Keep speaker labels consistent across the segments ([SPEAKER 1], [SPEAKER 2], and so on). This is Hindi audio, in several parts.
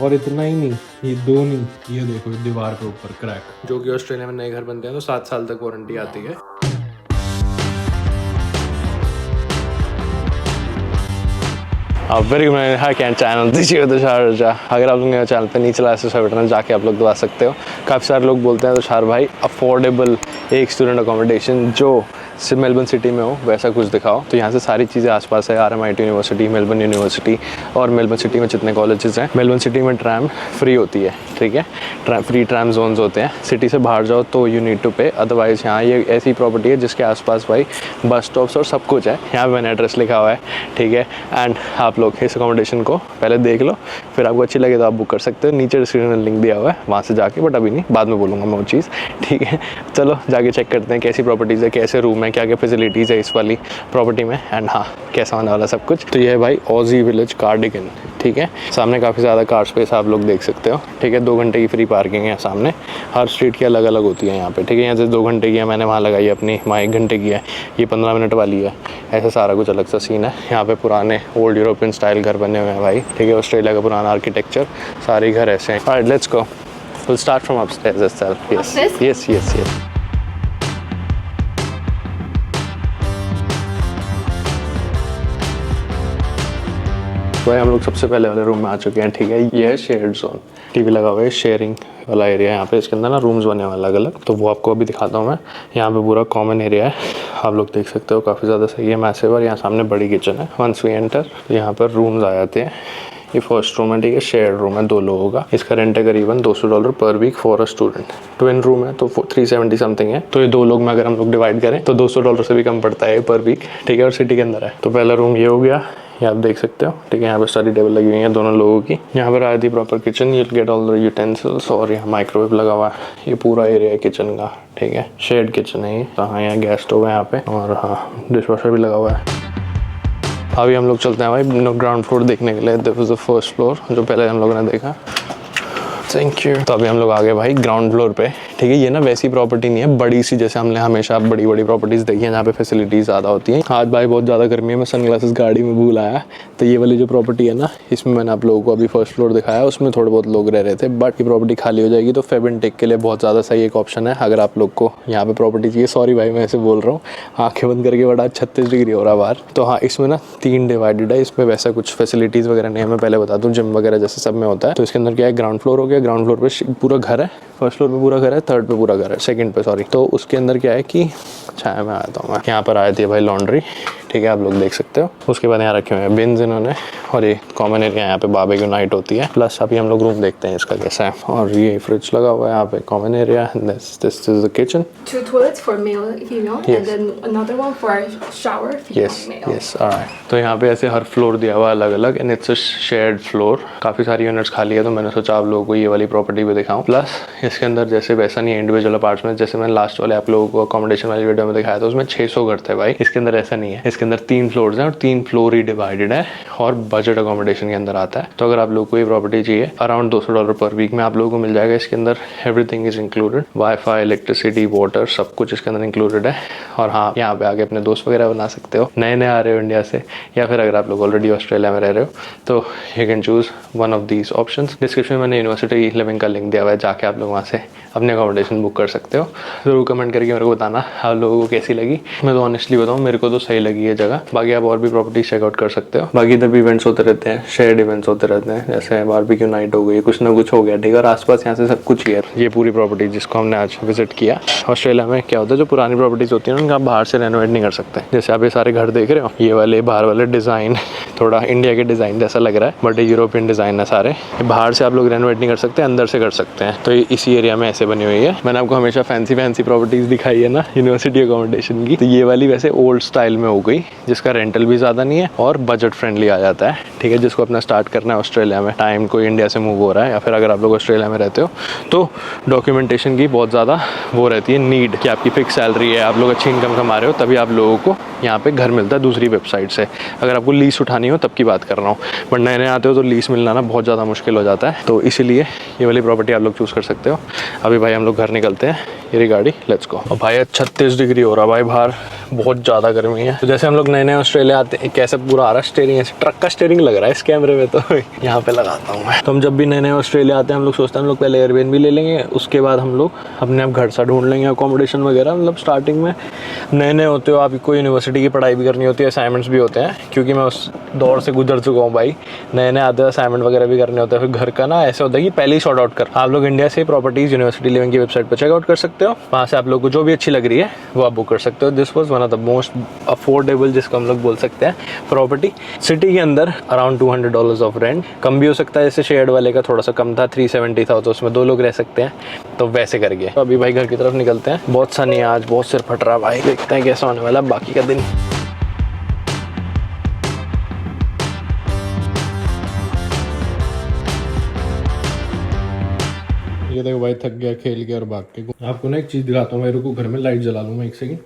[SPEAKER 1] और इतना ही नहीं, ये दो नहीं, ये देखो दीवार के ऊपर क्रैक। जो कि ऑस्ट्रेलिया में नए घर बनते हैं तो 7 साल तक वारंटी आती है। Very good high can channel दीजिए तुषार झा। अगर आप लोग मेरे चैनल पे नहीं चला ऐसे बटन जाके आप लोग दबा सकते हो। काफ़ी सारे लोग बोलते हैं तुषार भाई अफोर्डेबल एक स्टूडेंट अकोमोडेशन जो मेलबर्न सिटी में हो वैसा कुछ दिखाओ। तो यहाँ से सारी चीज़ें आसपास है, RMIT यूनिवर्सिटी, मेलबर्न यूनिवर्सिटी और मेलबर्न सिटी में जितने कॉलेजेस हैं। मेलबर्न सिटी में ट्रैम फ्री होती है, ठीक है, फ्री ट्रैम जोन्स होते हैं। सिटी से बाहर जाओ तो यू नीड टू पे, अदरवाइज़ यहाँ ये ऐसी प्रॉपर्टी है जिसके आसपास भाई बस स्टॉप्स और सब कुछ है। यहाँ पे मैंने एड्रेस लिखा हुआ है, ठीक है। एंड आप लोग इस अकोमोडेशन को पहले देख लो, फिर आपको अच्छी लगे तो आप बुक कर सकते हो। नीचे डिस्क्रिप्शन में लिंक दिया हुआ है, वहाँ से जाके, बट अभी नहीं, बाद में बोलूँगा मैं वो चीज़, ठीक है। चलो जाके चेक करते हैं कैसी प्रॉपर्टीज़ है, कैसे रूम है, क्या क्या फैसिलिटीज़ है इस वाली प्रॉपर्टी में, एंड हाँ कैसा होने वाला सब कुछ। तो ये है भाई ऑजी विलेज कार्डिगन, ठीक है। सामने काफ़ी ज़्यादा कार स्पेस आप लोग देख सकते हो, ठीक है। 2 घंटे की फ्री पार्किंग है सामने, हर स्ट्रीट की अलग अलग होती है यहाँ पे, ठीक है। यहाँ से 2 घंटे की है, मैंने वहाँ लगाई अपनी, वहाँ 1 घंटे की है, ये 15 मिनट वाली है। ऐसा सारा कुछ अलग सा सीन है। यहाँ पे पुराने ओल्ड यूरोपियन स्टाइल घर बने हुए हैं भाई, ठीक है। ऑस्ट्रेलिया का पुराना आर्किटेक्चर, सारे घर ऐसे हैं। Alright let's go, will start from upstairs itself। Yes yes yes yes. भाई हम लोग सबसे पहले वाले रूम में आ चुके हैं, ठीक है। ये है शेयर्ड जोन, टीवी लगा हुआ है, शेयरिंग वाला एरिया है यहाँ पे। इसके अंदर ना रूम्स बने हुए हैं अलग अलग, तो वो आपको अभी दिखाता हूँ मैं। यहाँ पे पूरा कॉमन एरिया है, आप लोग देख सकते हो, काफ़ी ज़्यादा सही है, मैसिव। और यहाँ सामने बड़ी किचन है। वंस वी एंटर यहाँ पर रूम्स आ जाते हैं। ये फर्स्ट रूम है, ठीक है, शेयर्ड रूम है 2 लोगों का। इसका रेंट है करीबन $200 per week for a student. Twin room है तो 370 समथिंग है। तो ये 2 लोग में अगर हम लोग डिवाइड करें तो $200 से भी कम पड़ता है पर वीक, ठीक है। और सिटी के अंदर है। तो पहला रूम ये हो गया, ये आप देख सकते हो, ठीक है। यहाँ पे स्टडी टेबल लगी हुई है दोनों लोगों की। यहाँ पर आती proper kitchen, you get all the utensils, और यहाँ माइक्रोवेव लगा हुआ है। ये पूरा एरिया है किचन का, ठीक है। शेड किचन है ये। हाँ यहाँ गैस स्टोव है यहाँ पे, और हाँ डिश वॉशर भी लगा हुआ है। अभी हम लोग चलते हैं भाई ग्राउंड फ्लोर देखने के लिए। This was the first floor जो पहले हम लोगों ने देखा। Thank you. तो अभी हम लोग आ गए भाई ग्राउंड फ्लोर पे, ठीक है। ये ना वैसी प्रॉपर्टी नहीं है बड़ी सी, जैसे हमने हमेशा बड़ी बड़ी प्रॉपर्टीज़ देखी हैं जहाँ पे फैसिलिटीज़ ज़्यादा होती हैं। आज भाई बहुत ज़्यादा गर्मी है, मैं सनग्लासेस गाड़ी में भूल आया। तो ये वाली जो प्रॉपर्टी है ना, इसमें मैंने आप लोगों को अभी फर्स्ट फ्लोर दिखाया, उसमें थोड़े बहुत लोग रह रहे थे, बट ये प्रॉपर्टी खाली हो जाएगी। तो फेब एंड टेक के लिए बहुत ज़्यादा सही एक ऑप्शन है अगर आप लोग को यहाँ पे प्रॉपर्टी चाहिए। सॉरी भाई मैं ऐसे बोल रहा हूँ, आँखें बंद करके, बड़ा 36 डिग्री हो रहा बाहर। तो हाँ इसमें ना 3 डिवाइडेड है, इसमें वैसा कुछ फैसिलिटीज़ वगैरह नहीं है। मैं पहले बता दूँ, जिम वगैरह जैसे सब में होता है। तो इसके अंदर क्या है, ग्राउंड फ्लोर हो गया, ग्राउंड फ्लोर पे पूरा घर है, फर्स्ट फ्लोर पे पूरा घर है, थर्ड पे पूरा घर है, सेकंड पे सॉरी। तो उसके अंदर क्या है कि छाया में आता हूँ मैं, यहाँ पर आती है भाई लॉन्ड्री, ठीक है, आप लोग देख सकते हो। उसके बाद यहाँ रखे हुए हैं बिन्स इन्होंने, और ये कॉमन एरिया यहाँ पे बारबेक्यू नाइट होती है। प्लस अभी हम लोग रूम देखते हैं इसका कैसा है। और ये फ्रिज लगा हुआ है यहाँ पे, common area. This is the kitchen.
[SPEAKER 2] 2 toilets for male female,
[SPEAKER 1] Yes.
[SPEAKER 2] and then another one for shower female
[SPEAKER 1] yes
[SPEAKER 2] male.
[SPEAKER 1] Yes alright. तो यहाँ पे ऐसे हर फ्लोर दिया हुआ है अलग अलग, and it's a shared floor. काफ़ी सारी यूनिट्स खाली है, तो मैंने सोचा आप लोगों को ये वाली प्रॉपर्टी भी दिखाऊं। प्लस इसके अंदर जैसे वैसा नहीं है इंडिविजुअल अपार्टमेंट, जैसे मैंने लास्ट वाले आप लोगों को अकोमोडेशन वाली वीडियो में दिखाया था, उसमें 600 घर थे भाई। इसके अंदर ऐसा नहीं है, इसके अंदर 3 फ्लोर्स हैं और 3 फ्लोर ही डिवाइडेड है, और बजट अकोमोडेशन के अंदर आता है। तो अगर आप लोगों को ये प्रॉपर्टी चाहिए, अराउंड $200 पर वीक में आप लोगों को मिल जाएगा। इसके अंदर everything is included, wifi, electricity, water, सब कुछ इसके अंदर इंक्लूडेड है। और हाँ यहाँ पे आके अपने दोस्त वगैरह बना सकते हो, नए नए आ रहे हो इंडिया से, या फिर अगर आप लोग ऑलरेडी ऑस्ट्रेलिया में रह रहे हो तो you can choose one of these options. Description में मैंने यूनिवर्सिटी लिविंग का लिंक दिया हुआ है, जाके आप लोग वहाँ से अपने अकोमोडेशन बुक कर सकते हो। ज़रूर कमेंट करके मेरे को बताना आप लोगों को कैसी लगी। मैं तो ऑनेस्टली बताऊँ, मेरे को तो सही लगी है जगह। बाकी आप और भी प्रॉपर्टी चेकआउट कर सकते हो। बाकी इधर भी इवेंट्स होते रहते हैं, शेयर्ड इवेंट्स होते रहते हैं, जैसे बारबेक्यू नाइट हो गई, कुछ ना कुछ हो गया, ठीक है। और आसपास यहाँ से सब कुछ ही है। ये पूरी प्रॉपर्टी जिसको हमने आज विजिट किया। ऑस्ट्रेलिया में क्या होता है, जो पुरानी प्रॉपर्टीज होती है उनका आप बाहर से रेनोवेट नहीं कर सकते। जैसे आप ये सारे घर देख रहे हो, ये वाले बाहर वाले डिज़ाइन थोड़ा इंडिया के डिज़ाइन जैसा लग रहा है, बट ये यूरोपियन डिज़ाइन है सारे। बाहर से आप लोग रेनोवेट नहीं कर सकते, अंदर से कर सकते हैं। तो इसी एरिया में ऐसे बनी हुई है। मैंने आपको हमेशा फैंसी प्रॉपर्टीज़ दिखाई है ना यूनिवर्सिटी अकोमोडेशन की, तो ये वाली वैसे ओल्ड स्टाइल में हो गई, जिसका रेंटल भी ज़्यादा नहीं है और बजट फ्रेंडली आ जाता है, ठीक है। जिसको अपना स्टार्ट करना है ऑस्ट्रेलिया में, टाइम कोई इंडिया से मूव हो रहा है, या फिर अगर आप लोग ऑस्ट्रेलिया में रहते हो तो डॉक्यूमेंटेशन की बहुत ज़्यादा वो रहती है नीड, कि आपकी फिक्स सैलरी है, आप लोग अच्छी इनकम कमा रहे हो, तभी आप लोगों को यहाँ पे घर मिलता है दूसरी वेबसाइट से। अगर आपको लीज उठानी हो तब की बात कर रहा हूँ, बट नए नए आते हो तो लीज मिलना ना बहुत ज़्यादा मुश्किल हो जाता है। तो इसीलिए ये वाली प्रॉपर्टी आप लोग चूज़ कर सकते हो। अभी भाई हम लोग घर निकलते हैं, ये रही गाड़ी, लेट्स गो। और भाई 36 डिग्री हो रहा भाई बाहर, बहुत ज़्यादा गर्मी है। तो जैसे हम लोग नए नए ऑस्ट्रेलिया आते हैं, कैसे पूरा आ रहा है स्टीयरिंग, ऐसे ट्रक का स्टीयरिंग लग रहा है इस कैमरे में, तो यहाँ पे लगाता हूँ मैं। तो हम जब भी नए नए ऑस्ट्रेलिया आते हैं हम लोग सोचते हैं हम लोग पहले एयरबीएनबी ले लेंगे, उसके बाद हम लोग अपने आप घर सा ढूंढ लेंगे अकोमोडेशन वगैरह। मतलब स्टार्टिंग में नए नए होते हो, आपको यूनिवर्सिटी की पढ़ाई भी करनी होती है, असाइनमेंट्स भी होते हैं, क्योंकि मैं उस दौर से गुजर चुका हूँ भाई। नए नए आते हैं, असाइनमेंट वगैरह भी करने होते हैं, फिर घर का ना ऐसा होता है कि पहले ही सॉर्ट आउट कर। आप लोग इंडिया से प्रॉपर्टीज यूनिवर्सिटी लिविंग की वेबसाइट पर चेकआउट कर सकते हो, वहाँ से आप लोग को जो भी अच्छी लग रही है वो आप बुक कर सकते हो। This was one of the most affordable, जिसको हम लोग बोल सकते हैं, प्रॉपर्टी सिटी के अंदर। अराउंड $200 ऑफ रेंट, कम भी हो सकता है, जैसे शेयर्ड वाले का थोड़ा सा कम था, 370 था, तो उसमें 2 लोग रह सकते हैं, तो वैसे करके। तो अभी भाई घर की तरफ निकलते हैं, बहुत सा नहीं आज, बहुत सिर फट रहा भाई, देखते हैं कैसा होने वाला बाकी का दिन। ये देखो भाई, थक गया खेल के और भाग के। आपको ना एक चीज दिखाता हूँ, मेरे को घर में लाइट जला लूँ मैं एक सेकंड।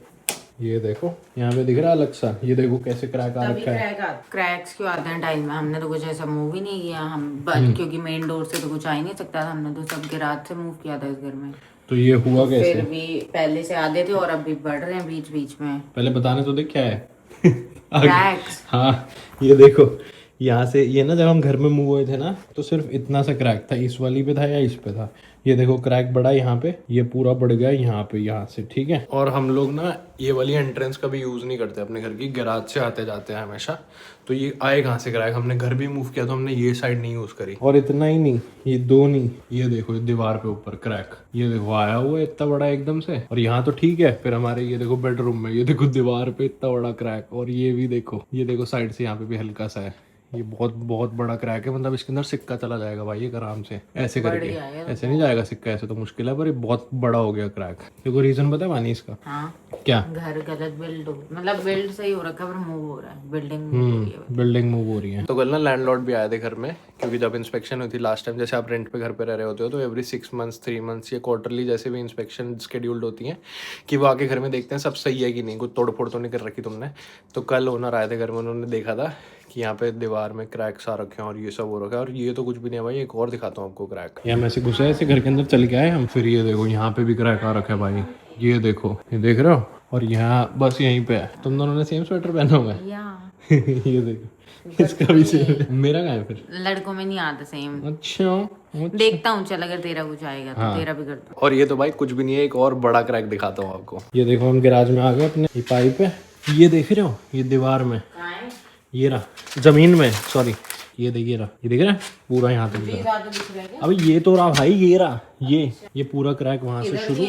[SPEAKER 1] ये देखो यहाँ पे दिख रहा है अलग सा, ये देखो कैसे क्रैक आ रखा है।
[SPEAKER 3] क्रैक्स क्यों आते हैं टाइल में? हमने तो कुछ ऐसा मूव ही नहीं किया हम, बट क्योंकि मेन डोर से तो कुछ आ ही नहीं सकता था, हमने तो सब गिराज से मूव किया था इस घर में।
[SPEAKER 1] तो ये हुआ कैसे?
[SPEAKER 3] फिर भी पहले से आधे थे और अभी बढ़ रहे हैं बीच बीच में।
[SPEAKER 1] पहले बताने तो देख क्या है।
[SPEAKER 3] क्रैक्स।
[SPEAKER 1] हाँ ये देखो, यहाँ से ये ना, जब हम घर में मूव हुए थे ना, तो सिर्फ इतना सा क्रैक था, इस वाली पे था या इस पे था। ये देखो क्रैक बढ़ा यहाँ पे, ये पूरा बढ़ गया यहाँ पे, यहाँ से, ठीक है। और हम लोग ना ये वाली एंट्रेंस का भी यूज नहीं करते अपने घर की, गैराज से आते जाते हैं हमेशा, तो ये आए कहाँ से क्रैक। हमने घर भी मूव किया तो हमने ये साइड नहीं यूज करी। और इतना ही नहीं, ये 2 नहीं, ये देखो दीवार पे ऊपर क्रैक, ये देखो आया हुआ है इतना बड़ा एकदम से। और यहाँ तो ठीक है, फिर हमारे ये देखो बेडरूम में, ये देखो दीवार पे इतना बड़ा क्रैक। और ये भी देखो, ये देखो साइड से यहाँ पे भी हल्का सा है, ये बहुत बहुत बड़ा क्रैक है। मतलब इसके अंदर सिक्का चला जाएगा भाई एक आराम से, ऐसे करके। ऐसे नहीं जाएगा सिक्का, ऐसे तो मुश्किल है, पर ये बहुत बड़ा हो गया क्रैक। देखो रीजन पता है वानी इसका?
[SPEAKER 3] हाँ,
[SPEAKER 1] क्या?
[SPEAKER 3] घर गलत बिल्ड हो, मतलब बिल्ड सही हो रखा है पर मूव हो रहा है, बिल्डिंग
[SPEAKER 1] बिल्डिंग मूव हो रही है। तो कल ना लैंडलॉर्ड भी आए थे घर में, क्योंकि जब इंस्पेक्शन हुई थी लास्ट टाइम, जैसे आप रेंट पे घर पे रह रहे होते हो तो एवरी 6 मंथ्स 3 मंथ्स या क्वार्टरली जैसे भी इंस्पेक्शन शेड्यूल्ड होती हैं, कि वो आके घर में देखते हैं सब सही है कि नहीं, कुछ तोड़ फोड़ तो नहीं कर रखी तुमने। तो कल ओनर आए थे घर में, उन्होंने देखा था कि यहाँ पे दीवार में क्रैक्स आ रखे हैं और ये सब हो रखा है। और ये तो कुछ भी नहीं है भाई, एक और दिखाता हूँ आपको क्रैक। यहाँ में से घुसे ऐसे घर के अंदर चल के आए हम, फिर ये देखो यहाँ पे भी क्रैक आ रखा है भाई, ये देखो, ये देख रहे हो। और यहाँ बस यहीं पे है। तुम दोनों ने सेम स्वेटर पहना हुआ है। ये देखो, इसका भी सेम। मेरा कहाँ है फिर?
[SPEAKER 3] लड़कों में नहीं आता सेम।
[SPEAKER 1] अच्छा,
[SPEAKER 3] देखता हूँ, चल अगर तेरा कुछ आएगा तो तेरा भी कर दो।
[SPEAKER 1] और ये तो भाई कुछ भी नहीं है, एक और बड़ा क्रैक दिखाता हूँ आपको। ये देखो हम गैराज में आ गए अपने, ये पाइप है, ये देख रहे हो, ये दीवार में, ये रहा जमीन में, सॉरी, ये देखिए रहा, ये दिख रहा है पूरा यहाँ तक। अभी ये तो रहा भाई, ये रहा, ये पूरा क्रैक वहां से शुरू,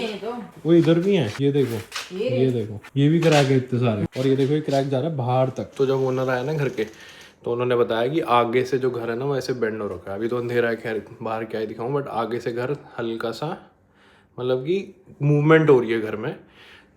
[SPEAKER 1] वो इधर भी है, ये देखो, ये देखो, ये भी क्रैक है इतने सारे। और ये देखो ये क्रैक जा रहा है बाहर तक। तो जब ओनर आया ना घर के, तो उन्होंने बताया कि आगे से जो घर है ना वो ऐसे बेंड हो रखा है। अभी तो अंधेरा है, खैर बाहर क्या ही दिखाऊं, बट आगे से घर हल्का सा, मतलब कि मूवमेंट हो रही है घर में।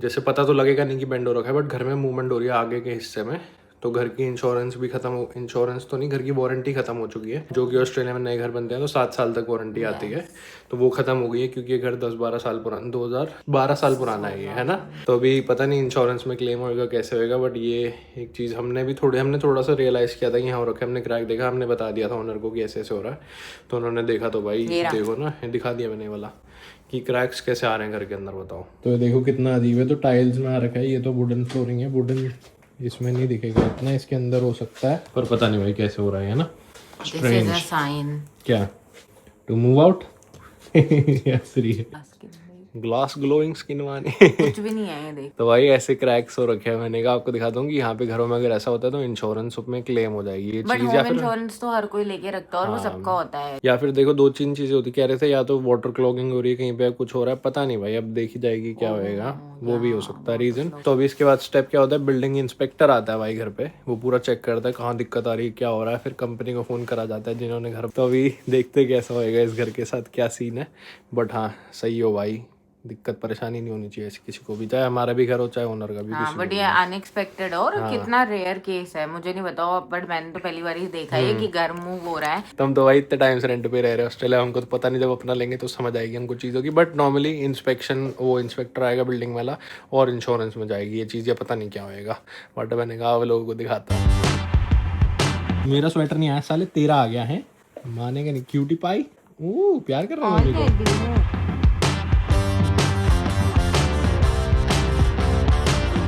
[SPEAKER 1] जैसे पता तो लगेगा नहीं कि बेंड हो रखा है, बट घर में मूवमेंट हो रही है आगे के हिस्से में। तो घर की इंश्योरेंस भी खत्म हो, इंश्योरेंस तो नहीं, घर की वारंटी खत्म हो चुकी है, जो कि ऑस्ट्रेलिया में नए घर बनते हैं तो 7 साल तक वारंटी आती है, तो वो खत्म हो गई है, क्योंकि ये घर 10-12 साल पुराना, 2012 साल पुराना है ये, है ना। तो अभी पता नहीं इंश्योरेंस में क्लेम होगा कैसे होगा, बट ये एक चीज़ हमने थोड़ा सा रियलाइज़ किया था कि हाँ हो रखा है। हमने क्रैक देखा, हमने बता दिया था ओनर को कि ऐसे ऐसे हो रहा है, तो उन्होंने देखा, तो भाई देखो ना, दिखा दिया मैंने वाला कि क्रैक्स कैसे आ रहे हैं घर के अंदर, बताओ। तो देखो कितना अजीब है, तो टाइल्स में आ रखा है, ये तो वुडन फ्लोरिंग है, वुडन इसमें नहीं दिखेगा इतना, इसके अंदर हो सकता है, पर पता नहीं भाई कैसे हो रहा है ना।
[SPEAKER 3] स्ट्रेंज साइन
[SPEAKER 1] क्या? To move out. Glass glowing skin वाली
[SPEAKER 3] कुछ भी नहीं है, देख।
[SPEAKER 1] तो भाई ऐसे क्रैक्स हो रखे हैं। मैंने कहा आपको दिखा दूं कि यहाँ पे घरों में अगर ऐसा होता है तो इंश्योरेंस में क्लेम हो जाएगी ये चीज, या फिर
[SPEAKER 3] इंश्योरेंस तो हर कोई लेके रखता है और वो सबका होता है।
[SPEAKER 1] या फिर देखो 2-3 चीजें होती, कह रहे थे या तो वाटर क्लॉगिंग हो रही है कहीं पे, कुछ हो रहा है, पता नहीं भाई, अब देखी जाएगी क्या होएगा, वो भी हो सकता है रीजन। तो अभी इसके बाद स्टेप क्या होता है, बिल्डिंग इंस्पेक्टर आता है भाई घर पे, वो पूरा चेक करता है कहाँ दिक्कत आ रही है, क्या हो रहा है, फिर कंपनी को फोन करा जाता है जिन्होंने घर। तो अभी देखते कैसा होएगा इस घर के साथ, क्या सीन है, बट हाँ सही हो भाई, दिक्कत परेशानी नहीं होनी चाहिए किसी को भी, चाहे हमारा भी घर हो चाहे ओनर का भी।
[SPEAKER 3] हाँ, बट ये अनएक्सपेक्टेड और कितना रेयर केस है, मुझे नहीं बताओ, बट मैंने तो पहली बार ही देखा है कि घर मूव हो रहा है।
[SPEAKER 1] तुम तो भाई इतने टाइम से रेंट पे रह रहे हो ऑस्ट्रेलिया, हमको तो पता नहीं, जब अपना लेंगे तो समझ आएगी हमको चीज़ों की। बट नॉर्मली इंस्पेक्शन, वो इंस्पेक्टर आएगा बिल्डिंग वाला और इंश्योरेंस में जाएगी ये चीज़, या पता नहीं क्या होएगा, बट मैंने कहा लोगों को दिखाता हूँ। मेरा स्वेटर नहीं आया साले, तेरा आ गया है, मानेगा नहीं। क्यूटी पाई, प्यार कर रहा हूँ।